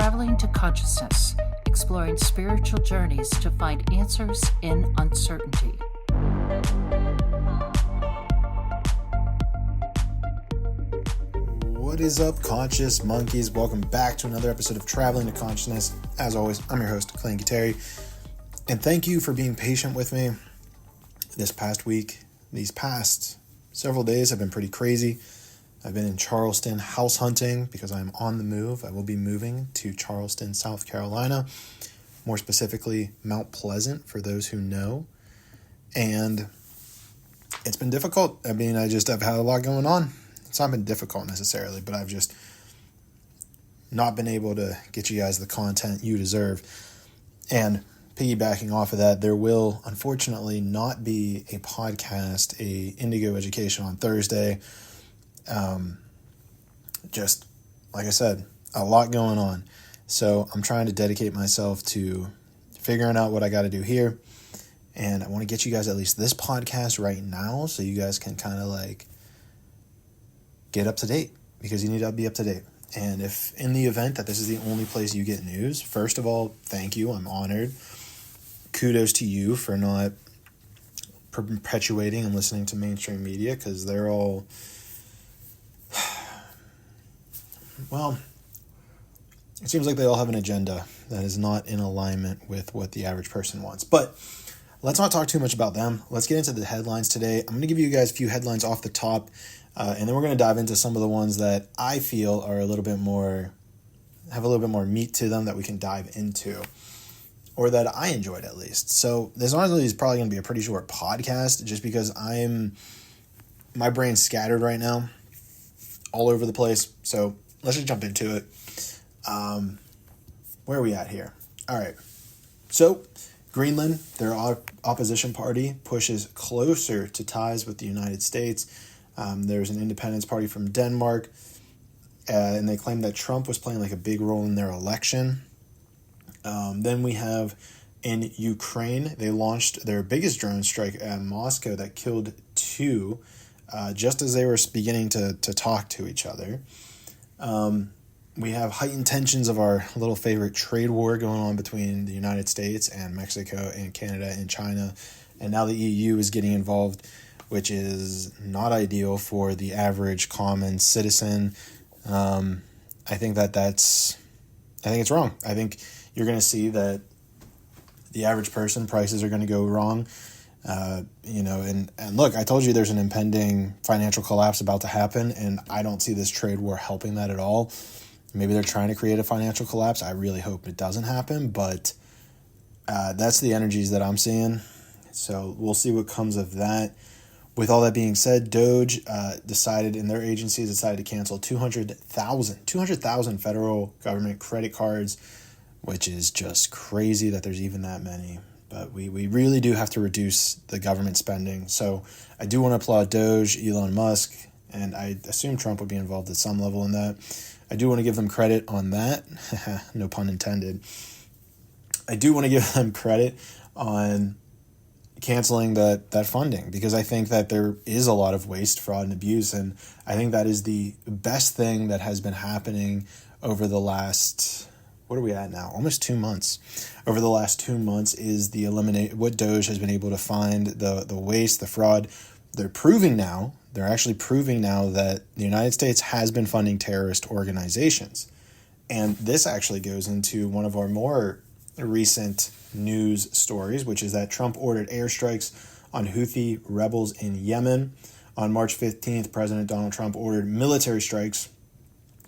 Traveling to Consciousness, exploring spiritual journeys to find answers in uncertainty. What is up, conscious monkeys? Welcome back to another episode of Traveling to Consciousness. As always, I'm your host, Clayton Cuteri, and thank you for being patient with me this past week. These past several days have been pretty crazy. I've been in Charleston house hunting because I'm on the move. I will be moving to Charleston, South Carolina, more specifically Mount Pleasant, for those who know. And it's been difficult. I've had a lot going on. It's not been difficult necessarily, but I've just not been able to get you guys the content you deserve. And piggybacking off of that, there will unfortunately not be a podcast, a Indigo Education on Thursday. Just like I said, a lot going on. So I'm trying to dedicate myself to figuring out what I got to do here. And I want to get you guys at least this podcast right now so you guys can kind of like get up to date, because you need to be up to date. And if in the event that this is the only place you get news, first of all, thank you. I'm honored. Kudos to you for not perpetuating and listening to mainstream media, because they're all, well, it seems like they all have an agenda that is not in alignment with what the average person wants. But let's not talk too much about them. Let's get into the headlines today. I'm going to give you guys a few headlines off the top, and then we're going to dive into some of the ones that I feel are have a little bit more meat to them that we can dive into, or that I enjoyed at least. So this honestly is probably going to be a pretty short podcast, just because my brain's scattered right now, all over the place. So let's just jump into it. Where are we at here? All right. So Greenland, their opposition party, pushes closer to ties with the United States. There's an independence party from Denmark, and they claim that Trump was playing like a big role in their election. Then we have in Ukraine, they launched their biggest drone strike at Moscow that killed 2, just as they were beginning to talk to each other. We have heightened tensions of our little favorite trade war going on between the United States and Mexico and Canada and China. And now the EU is getting involved, which is not ideal for the average common citizen. I think it's wrong. I think you're going to see that the average person, prices are going to go wrong. And look, I told you there's an impending financial collapse about to happen, and I don't see this trade war helping that at all. Maybe they're trying to create a financial collapse. I really hope it doesn't happen, but that's the energies that I'm seeing. So we'll see what comes of that. With all that being said, DOGE decided to cancel 200,000 federal government credit cards, which is just crazy that there's even that many. But we really do have to reduce the government spending. So I do want to applaud DOGE, Elon Musk, and I assume Trump would be involved at some level in that. I do want to give them credit on that. No pun intended. I do want to give them credit on canceling that funding, because I think that there is a lot of waste, fraud, and abuse, and I think that is the best thing that has been happening over the last, what are we at now? Almost 2 months. Over the last 2 months is what DOGE has been able to find, the waste, the fraud. They're actually proving now that the United States has been funding terrorist organizations. And this actually goes into one of our more recent news stories, which is that Trump ordered airstrikes on Houthi rebels in Yemen. On March 15th, President Donald Trump ordered military strikes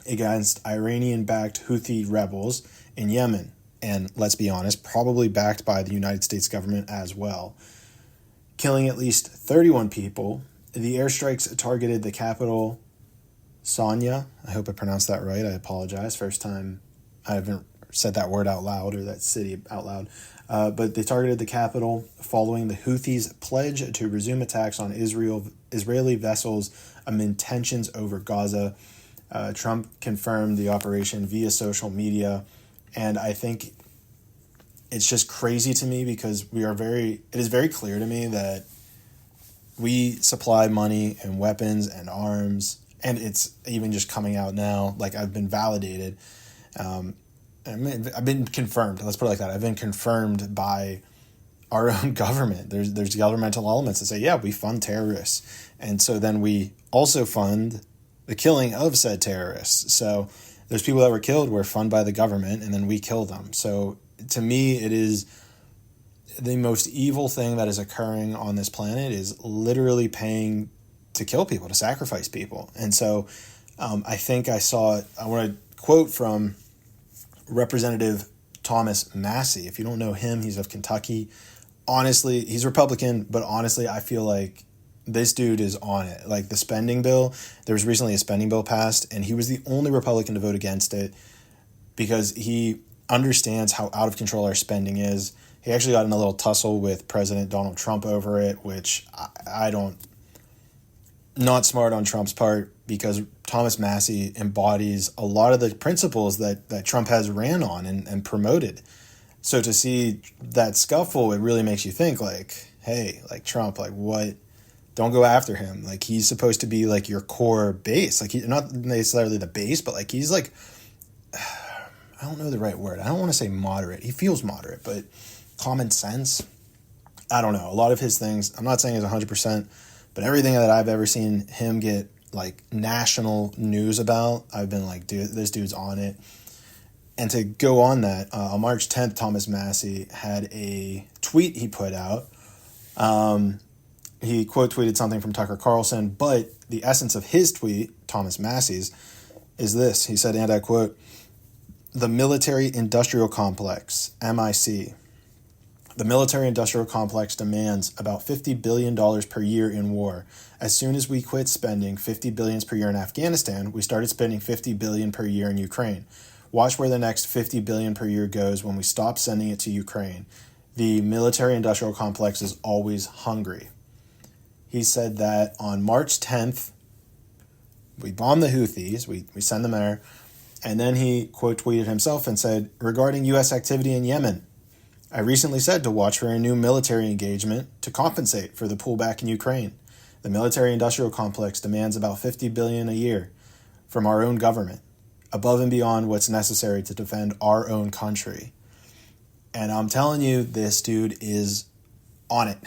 against Iranian-backed Houthi rebels in Yemen. And let's be honest, probably backed by the United States government as well, killing at least 31 people. The airstrikes targeted the capital, Sanya. I hope I pronounced that right. I apologize. First time I haven't said that word out loud, or that city out loud. But they targeted the capital following the Houthis' pledge to resume attacks on Israeli vessels amid tensions over Gaza. Trump confirmed the operation via social media, and I think it's just crazy to me, because it is very clear to me that we supply money and weapons and arms, and it's even just coming out now, like I've been validated. I've been confirmed. Let's put it like that. I've been confirmed by our own government. There's governmental elements that say, yeah, we fund terrorists. And so then we also fund the killing of said terrorists. So there's people that were killed were funded by the government, and then we kill them. So to me, it is the most evil thing that is occurring on this planet is literally paying to kill people, to sacrifice people. And so I think I want to quote from Representative Thomas Massey. If you don't know him, he's of Kentucky. Honestly, he's Republican, but honestly, I feel like this dude is on it. Like the spending bill, there was recently a spending bill passed, and he was the only Republican to vote against it because he understands how out of control our spending is. He actually got in a little tussle with President Donald Trump over it, which I don't, not smart on Trump's part, because Thomas Massey embodies a lot of the principles that Trump has ran on and promoted. So to see that scuffle, it really makes you think like, hey, like Trump, like what? Don't go after him. Like he's supposed to be like your core base. Like not necessarily the base, but like he's like, I don't know the right word. I don't want to say moderate. He feels moderate, but common sense. I don't know. A lot of his things, I'm not saying is 100%, but everything that I've ever seen him get like national news about, I've been like, dude, this dude's on it. And to go on that, on March 10th, Thomas Massey had a tweet he put out. He quote tweeted something from Tucker Carlson, but the essence of his tweet, Thomas Massey's, is this. He said, and I quote, "The military-industrial complex, MIC. The military-industrial complex demands about $50 billion per year in war. As soon as we quit spending $50 billion per year in Afghanistan, we started spending $50 billion per year in Ukraine. Watch where the next $50 billion per year goes when we stop sending it to Ukraine. The military-industrial complex is always hungry." He said that on March 10th, we bombed the Houthis, we send them there, and then he quote tweeted himself and said, "Regarding U.S. activity in Yemen, I recently said to watch for a new military engagement to compensate for the pullback in Ukraine. The military-industrial complex demands about $50 billion a year from our own government, above and beyond what's necessary to defend our own country." And I'm telling you, this dude is on it.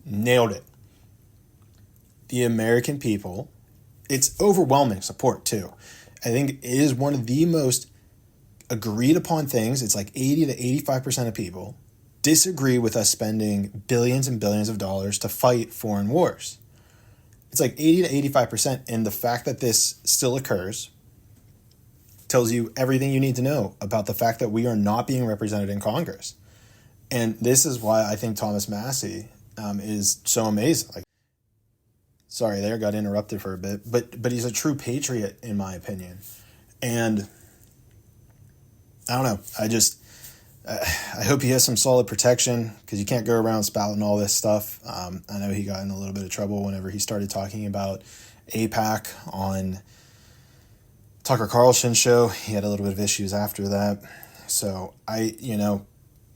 Nailed it. The American people, it's overwhelming support too. I think it is one of the most agreed upon things. It's like 80 to 85% of people disagree with us spending billions and billions of dollars to fight foreign wars. It's like 80 to 85%. And the fact that this still occurs tells you everything you need to know about the fact that we are not being represented in Congress. And this is why I think Thomas Massey is so amazing. Like, sorry, there got interrupted for a bit, but he's a true patriot in my opinion. And I don't know. I hope he has some solid protection because you can't go around spouting all this stuff. I know he got in a little bit of trouble whenever he started talking about AIPAC on Tucker Carlson's show. He had a little bit of issues after that. So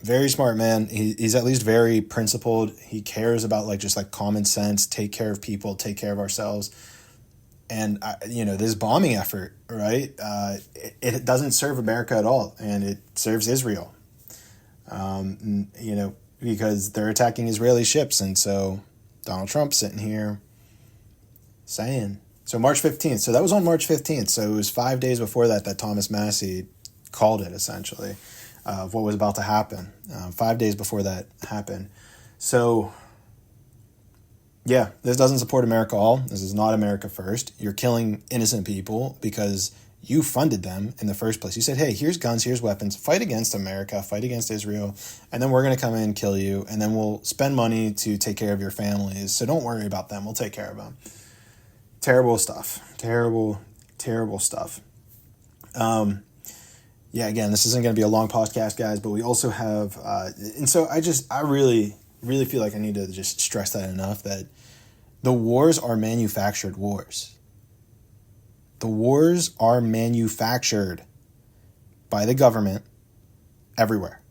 very smart man. He's at least very principled. He cares about just common sense, take care of people, take care of ourselves. And, this bombing effort, right? It doesn't serve America at all. And it serves Israel, because they're attacking Israeli ships. And so Donald Trump sitting here saying, so March 15th. So that was on March 15th. So it was 5 days before that Thomas Massey called it essentially. Of what was about to happen 5 days before that happened. So, yeah, this doesn't support America all. This is not America first. You're killing innocent people because you funded them in the first place. You said, hey, here's guns, here's weapons, fight against America, fight against Israel, and then we're going to come in and kill you, and then we'll spend money to take care of your families. So don't worry about them. We'll take care of them. Terrible stuff. Terrible, terrible stuff. Yeah, again, this isn't going to be a long podcast, guys, but we also have, and so I really, really feel like I need to just stress that enough, that the wars are manufactured wars. The wars are manufactured by the government everywhere.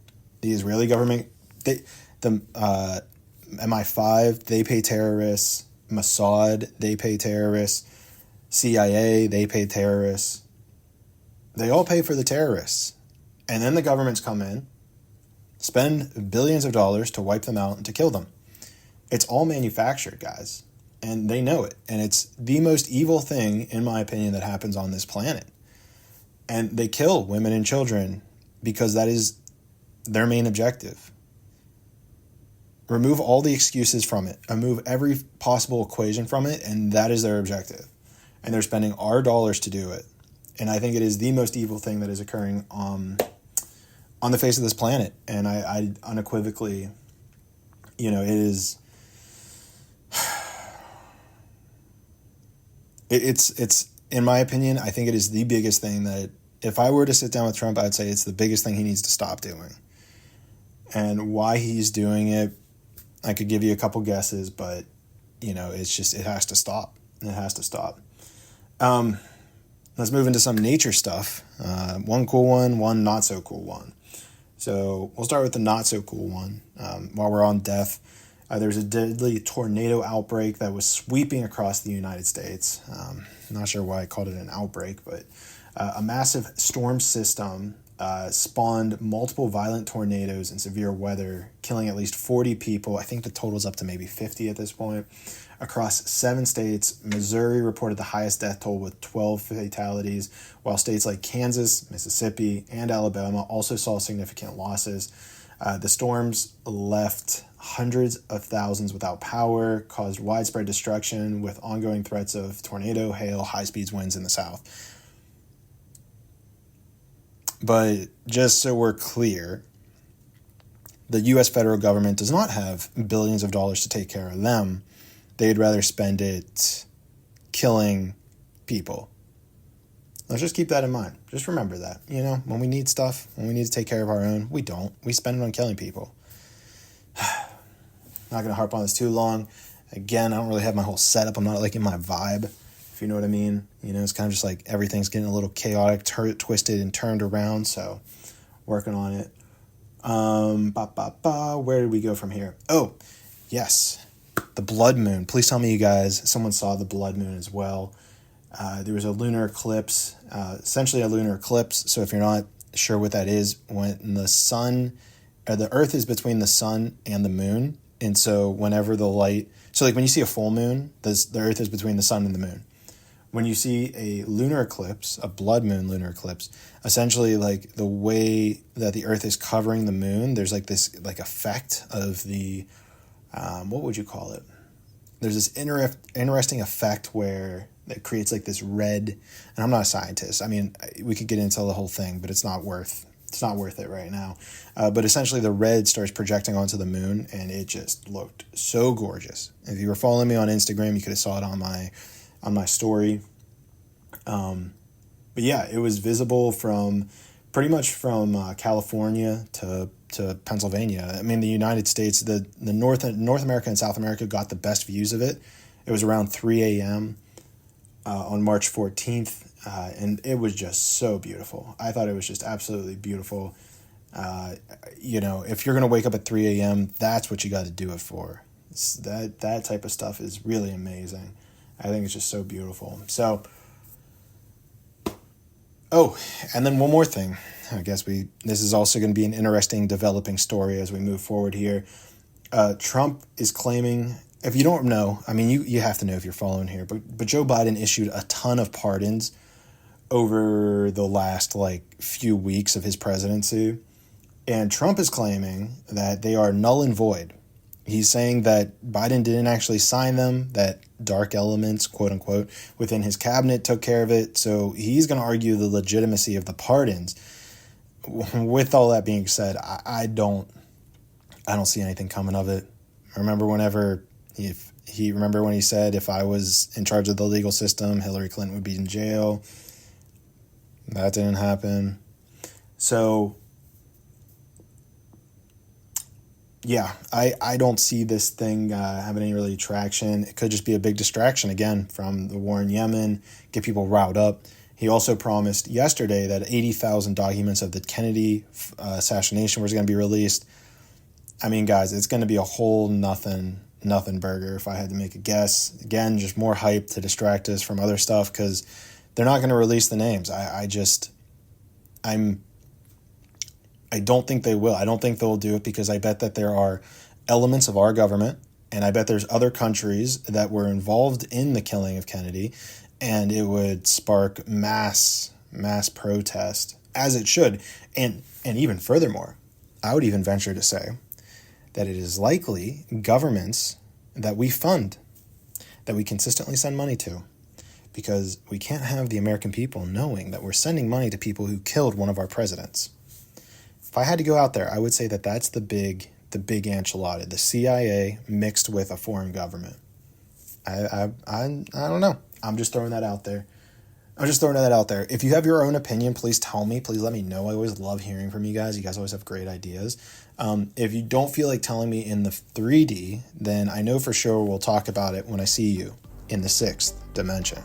The Israeli government, the MI5, they pay terrorists. Mossad, they pay terrorists. CIA, they pay terrorists. They all pay for the terrorists. And then the governments come in, spend billions of dollars to wipe them out and to kill them. It's all manufactured, guys. And they know it. And it's the most evil thing, in my opinion, that happens on this planet. And they kill women and children because that is their main objective. Remove all the excuses from it. Remove every possible equation from it, and that is their objective. And they're spending our dollars to do it. And I think it is the most evil thing that is occurring on the face of this planet. And I unequivocally, it is... It's in my opinion, I think it is the biggest thing that if I were to sit down with Trump, I'd say it's the biggest thing he needs to stop doing. And why he's doing it, I could give you a couple guesses, but it's just, it has to stop. It has to stop. Let's move into some nature stuff. One cool one not so cool one. So we'll start with the not so cool one. While we're on death, there's a deadly tornado outbreak that was sweeping across the United States. Not sure why I called it an outbreak, but a massive storm system spawned multiple violent tornadoes and severe weather, killing at least 40 people. I think the total's up to maybe 50 at this point. Across 7 states, Missouri reported the highest death toll with 12 fatalities, while states like Kansas, Mississippi, and Alabama also saw significant losses. The storms left hundreds of thousands without power, caused widespread destruction with ongoing threats of tornado, hail, high-speed winds in the south. But just so we're clear, the U.S. federal government does not have billions of dollars to take care of them. They'd rather spend it killing people. Let's just keep that in mind. Just remember that. When we need stuff, when we need to take care of our own, we don't. We spend it on killing people. Not going to harp on this too long. Again, I don't really have my whole setup. I'm not in my vibe, if you know what I mean. It's kind of just like everything's getting a little chaotic, twisted, and turned around. So, working on it. Where did we go from here? Oh, yes. The blood moon. Please tell me you guys, someone saw the blood moon as well. There was a lunar eclipse, essentially a lunar eclipse. So if you're not sure what that is, when the Earth is between the sun and the moon. And so whenever the light, when you see a full moon, the Earth is between the sun and the moon. When you see a lunar eclipse, a blood moon lunar eclipse, essentially the way that the Earth is covering the moon, there's this effect of the, what would you call it? There's this interesting effect where it creates this red, and I'm not a scientist. I mean, we could get into the whole thing, but it's not worth it right now. But essentially the red starts projecting onto the moon, and it just looked so gorgeous. If you were following me on Instagram, you could have saw it on my story. But yeah, it was visible from pretty much from California to Pennsylvania. I mean, the United States, the North America and South America got the best views of it. It was around 3 a.m. On March 14th, and it was just so beautiful. I thought it was just absolutely beautiful. If you're going to wake up at 3 a.m., that's what you got to do it for. That type of stuff is really amazing. I think it's just so beautiful. So, and then one more thing. I guess this is also going to be an interesting developing story as we move forward here. Trump is claiming, if you don't know, I mean, you have to know if you're following here, but Joe Biden issued a ton of pardons over the last few weeks of his presidency. And Trump is claiming that they are null and void. He's saying that Biden didn't actually sign them, that dark elements, quote unquote, within his cabinet took care of it. So he's going to argue the legitimacy of the pardons. With all that being said, I don't see anything coming of it. Remember when he said if I was in charge of the legal system, Hillary Clinton would be in jail. That didn't happen. So yeah, I don't see this thing having any really traction. It could just be a big distraction, again, from the war in Yemen, get people riled up. He also promised yesterday that 80,000 documents of the Kennedy assassination was going to be released. I mean, guys, it's going to be a whole nothing burger if I had to make a guess. Again, just more hype to distract us from other stuff because they're not going to release the names. I don't think they will. I don't think they'll do it because I bet that there are elements of our government, and I bet there's other countries that were involved in the killing of Kennedy, and it would spark mass protest, as it should. And even furthermore, I would even venture to say that it is likely governments that we fund, that we consistently send money to, because we can't have the American people knowing that we're sending money to people who killed one of our presidents. If I had to go out there, I would say that that's the big enchilada, the CIA mixed with a foreign government. I don't know. I'm just throwing that out there. If you have your own opinion, please tell me. Please let me know. I always love hearing from you guys. You guys always have great ideas. If you don't feel like telling me in the 3D, then I know for sure we'll talk about it when I see you in the 6th dimension.